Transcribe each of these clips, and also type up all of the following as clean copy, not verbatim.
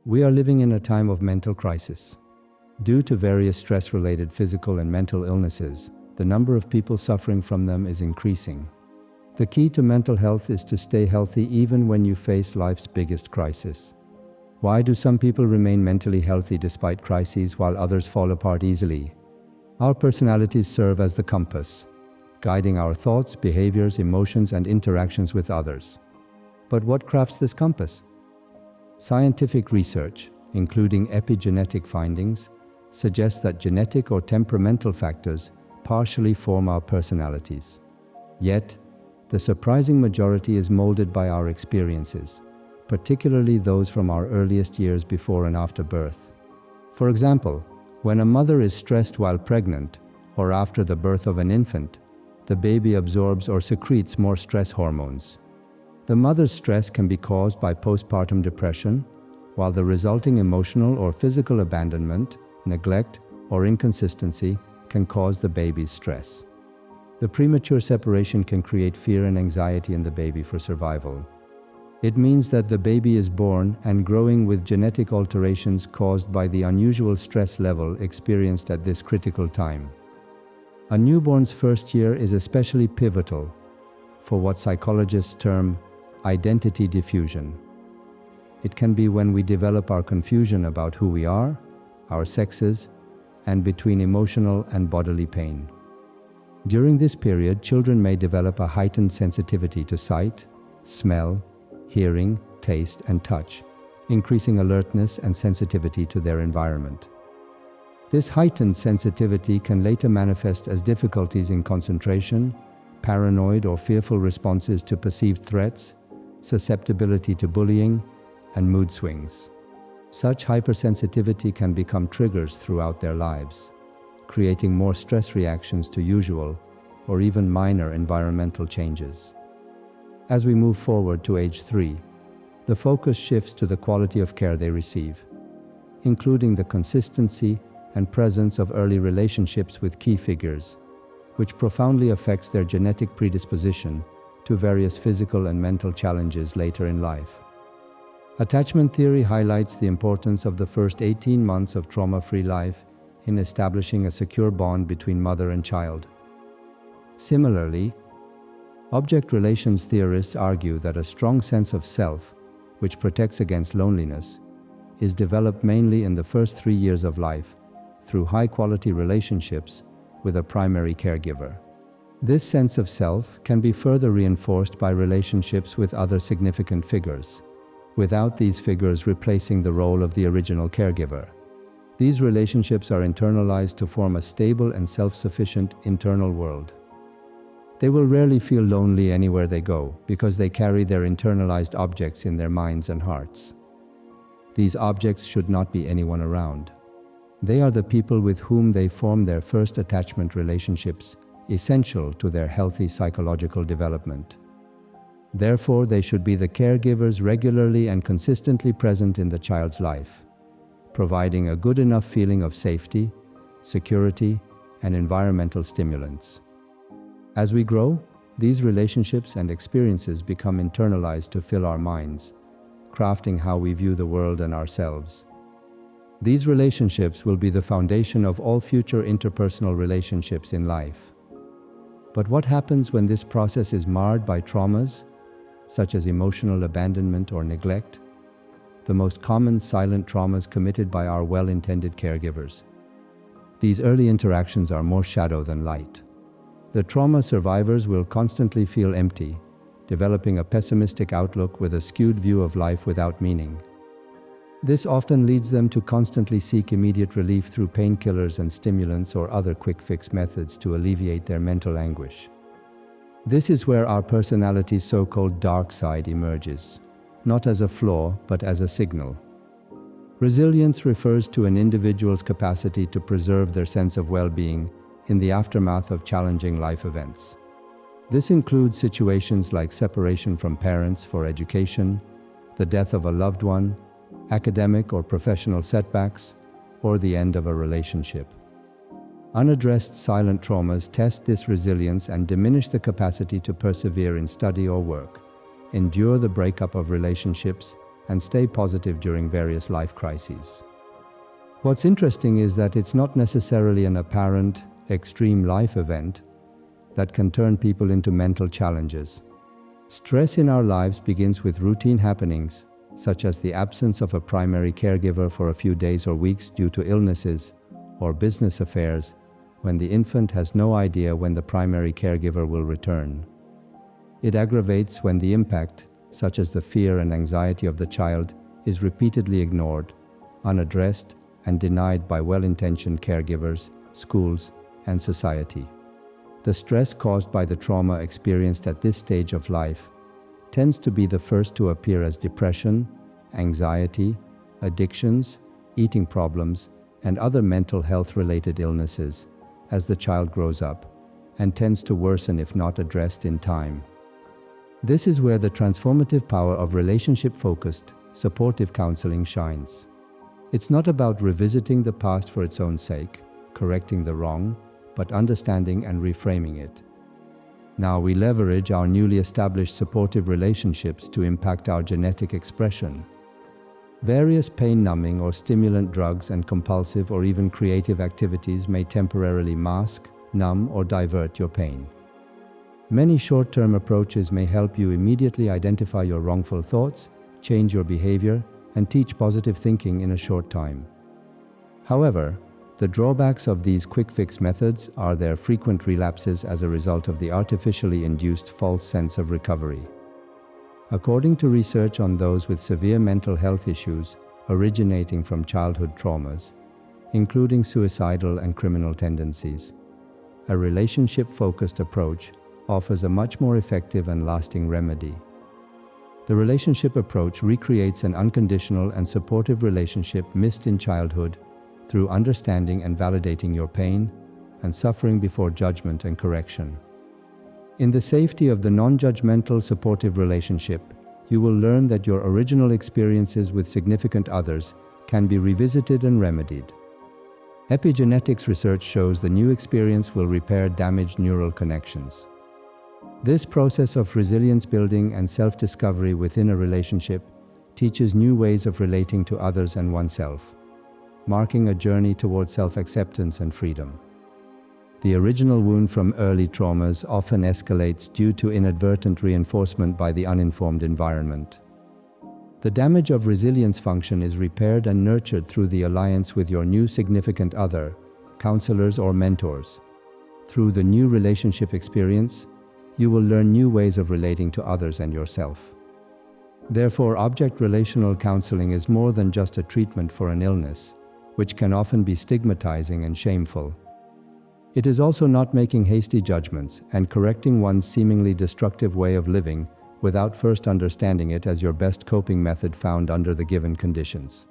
We are living in a time of mental crisis. Due to various stress-related physical and mental illnesses, the number of people suffering from them is increasing. The key to mental health is to stay healthy even when you face life's biggest crisis. Why do some people remain mentally healthy despite crises while others fall apart easily? Our personalities serve as the compass, guiding our thoughts, behaviors, emotions, and interactions with others. But what crafts this compass? Scientific research, including epigenetic findings, suggests that genetic or temperamental factors partially form our personalities. Yet, the surprising majority is molded by our experiences, particularly those from our earliest years before and after birth. For example, when a mother is stressed while pregnant or after the birth of an infant, the baby absorbs or secretes more stress hormones. The mother's stress can be caused by postpartum depression, while the resulting emotional or physical abandonment, neglect, or inconsistency can cause the baby's stress. The premature separation can create fear and anxiety in the baby for survival. It means that the baby is born and growing with genetic alterations caused by the unusual stress level experienced at this critical time. A newborn's first year is especially pivotal for what psychologists term identity diffusion. It can be when we develop our confusion about who we are, our sexes, and between emotional and bodily pain. During this period, children may develop a heightened sensitivity to sight, smell, hearing, taste, and touch, increasing alertness and sensitivity to their environment. This heightened sensitivity can later manifest as difficulties in concentration, paranoid or fearful responses to perceived threats, susceptibility to bullying, and mood swings. Such hypersensitivity can become triggers throughout their lives, creating more stress reactions to usual or even minor environmental changes. As we move forward to age 3, the focus shifts to the quality of care they receive, including the consistency and presence of early relationships with key figures, which profoundly affects their genetic predisposition to various physical and mental challenges later in life. Attachment theory highlights the importance of the first 18 months of trauma-free life in establishing a secure bond between mother and child. Similarly, object relations theorists argue that a strong sense of self, which protects against loneliness, is developed mainly in the first 3 years of life through high-quality relationships with a primary caregiver. This sense of self can be further reinforced by relationships with other significant figures, without these figures replacing the role of the original caregiver. These relationships are internalized to form a stable and self-sufficient internal world. They will rarely feel lonely anywhere they go because they carry their internalized objects in their minds and hearts. These objects should not be anyone around. They are the people with whom they form their first attachment relationships, essential to their healthy psychological development. Therefore, they should be the caregivers regularly and consistently present in the child's life, providing a good enough feeling of safety, security, and environmental stimulants. As we grow, these relationships and experiences become internalized to fill our minds, crafting how we view the world and ourselves. These relationships will be the foundation of all future interpersonal relationships in life. But what happens when this process is marred by traumas, such as emotional abandonment or neglect? The most common silent traumas committed by our well-intended caregivers. These early interactions are more shadow than light. The trauma survivors will constantly feel empty, developing a pessimistic outlook with a skewed view of life without meaning. This often leads them to constantly seek immediate relief through painkillers and stimulants or other quick-fix methods to alleviate their mental anguish. This is where our personality's so-called dark side emerges, not as a flaw, but as a signal. Resilience refers to an individual's capacity to preserve their sense of well-being in the aftermath of challenging life events. This includes situations like separation from parents for education, the death of a loved one, academic or professional setbacks, or the end of a relationship. Unaddressed silent traumas test this resilience and diminish the capacity to persevere in study or work, endure the breakup of relationships, and stay positive during various life crises. What's interesting is that it's not necessarily an apparent, extreme life event that can turn people into mental challenges. Stress in our lives begins with routine happenings, such as the absence of a primary caregiver for a few days or weeks due to illnesses or business affairs, when the infant has no idea when the primary caregiver will return. It aggravates when the impact, such as the fear and anxiety of the child, is repeatedly ignored, unaddressed, and denied by well-intentioned caregivers, schools, and society. The stress caused by the trauma experienced at this stage of life tends to be the first to appear as depression, anxiety, addictions, eating problems, and other mental health-related illnesses as the child grows up, and tends to worsen if not addressed in time. This is where the transformative power of relationship-focused, supportive counseling shines. It's not about revisiting the past for its own sake, correcting the wrong, but understanding and reframing it. Now we leverage our newly established supportive relationships to impact our genetic expression. Various pain-numbing or stimulant drugs and compulsive or even creative activities may temporarily mask, numb, or divert your pain. Many short-term approaches may help you immediately identify your wrongful thoughts, change your behavior, and teach positive thinking in a short time. However, the drawbacks of these quick-fix methods are their frequent relapses as a result of the artificially induced false sense of recovery. According to research on those with severe mental health issues originating from childhood traumas, including suicidal and criminal tendencies, a relationship-focused approach offers a much more effective and lasting remedy. The relationship approach recreates an unconditional and supportive relationship missed in childhood through understanding and validating your pain and suffering before judgment and correction. In the safety of the non-judgmental supportive relationship, you will learn that your original experiences with significant others can be revisited and remedied. Epigenetics research shows the new experience will repair damaged neural connections. This process of resilience building and self-discovery within a relationship teaches new ways of relating to others and oneself, marking a journey toward self-acceptance and freedom. The original wound from early traumas often escalates due to inadvertent reinforcement by the uninformed environment. The damage of resilience function is repaired and nurtured through the alliance with your new significant other, counselors, or mentors. Through the new relationship experience, you will learn new ways of relating to others and yourself. Therefore, object relational counseling is more than just a treatment for an illness, which can often be stigmatizing and shameful. It is also not making hasty judgments and correcting one's seemingly destructive way of living without first understanding it as your best coping method found under the given conditions.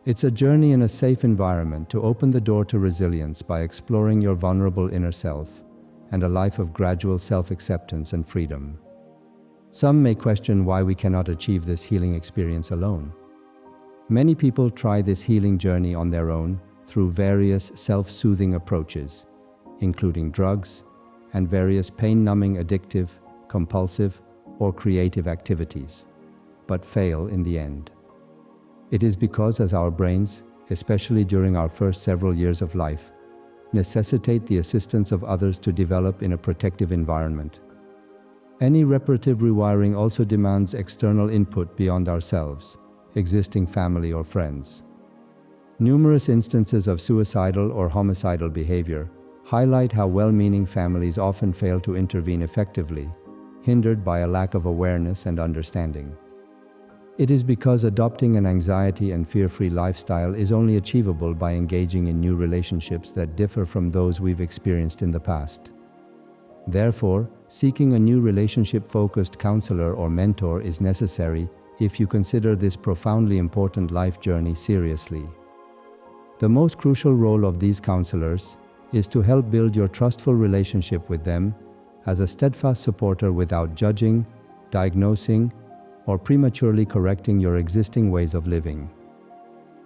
It's a journey in a safe environment to open the door to resilience by exploring your vulnerable inner self and a life of gradual self-acceptance and freedom. Some may question why we cannot achieve this healing experience alone. Many people try this healing journey on their own through various self-soothing approaches, including drugs and various pain-numbing addictive, compulsive, or creative activities, but fail in the end. It is because as our brains, especially during our first several years of life, necessitate the assistance of others to develop in a protective environment. Any reparative rewiring also demands external input beyond ourselves, existing family or friends. Numerous instances of suicidal or homicidal behavior highlight how well-meaning families often fail to intervene effectively, hindered by a lack of awareness and understanding. It is because adopting an anxiety and fear-free lifestyle is only achievable by engaging in new relationships that differ from those we've experienced in the past. Therefore, seeking a new relationship-focused counselor or mentor is necessary if you consider this profoundly important life journey seriously. The most crucial role of these counselors is to help build your trustful relationship with them as a steadfast supporter without judging, diagnosing, or prematurely correcting your existing ways of living.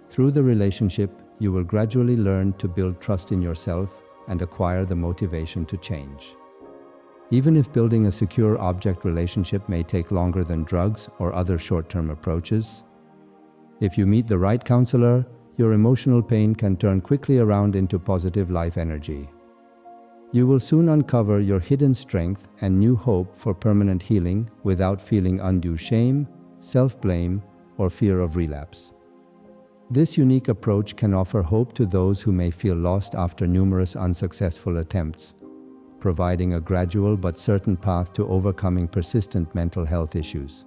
Through the relationship, you will gradually learn to build trust in yourself and acquire the motivation to change. even if building a secure object relationship may take longer than drugs or other short-term approaches. If you meet the right counselor, your emotional pain can turn quickly around into positive life energy. You will soon uncover your hidden strength and new hope for permanent healing without feeling undue shame, self-blame, or fear of relapse. This unique approach can offer hope to those who may feel lost after numerous unsuccessful attempts, providing a gradual but certain path to overcoming persistent mental health issues.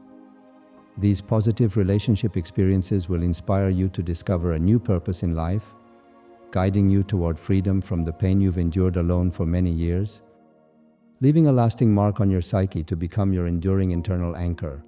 These positive relationship experiences will inspire you to discover a new purpose in life, guiding you toward freedom from the pain you've endured alone for many years, leaving a lasting mark on your psyche to become your enduring internal anchor.